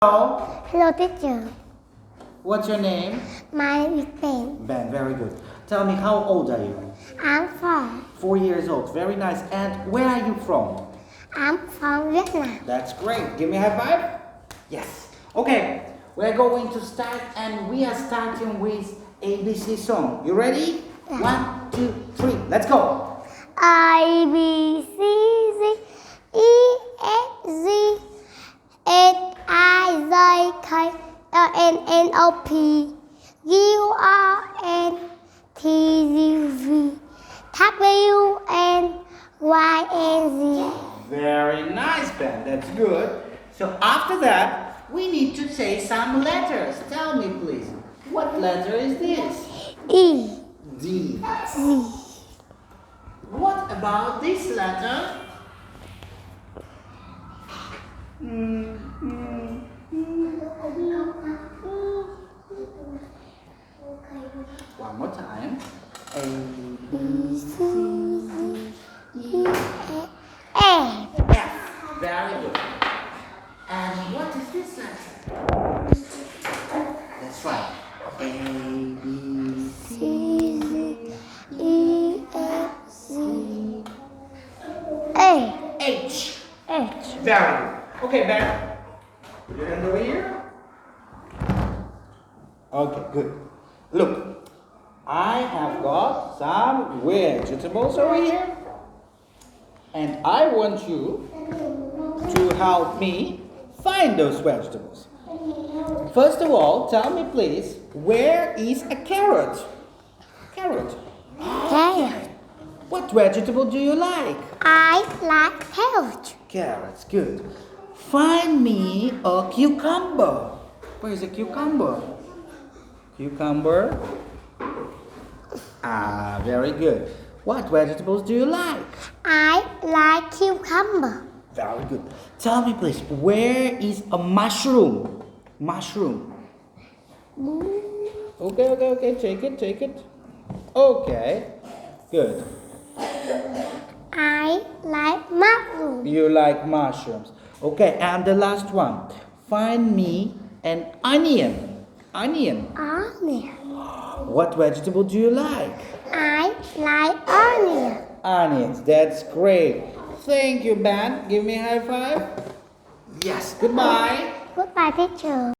Hello. Hello, teacher. What's your name? My name is Ben. Ben, very good. Tell me, how old are you? I'm from 4 years old. Very nice. And where are you from? Vietnam. That's great. Give me a high five. Yes. Okay. We're going to start, and we are starting with ABC song. You ready? Yeah. 1, 2, 3. Let's go. I B C D E F G H I J K L M N O P Q R N T U V W N Y N Z. Very nice, Ben. That's good. So after that, we need to say some letters. Tell me, please. What letter is this? E D. Z. What about this letter? One more time. A, B, C, D, E, F. F. Very good. And what is this letter? That's right. A, B, C, C E F Z A H. H. Very good. Okay, Ben. Put your hand over here. Okay, good. Look, I have got some vegetables over here, and I want you to help me find those vegetables. First of all, tell me please, where is a carrot? Carrot. Carrot. What vegetable do you like? I like carrot. Carrots, good. Find me a cucumber. Where is a cucumber? Cucumber. Ah, very good. What vegetables do you like? I like cucumber. Very good. Tell me please, where is a mushroom? Mushroom. Okay. Take it. Okay. Good. I like mushroom. You like mushrooms. Okay, and the last one. Find me an onion. Onion. Onion. What vegetable do you like? I like onion. Onions. That's great. Thank you, Ben. Give me a high five. Yes. Goodbye. Goodbye, teacher.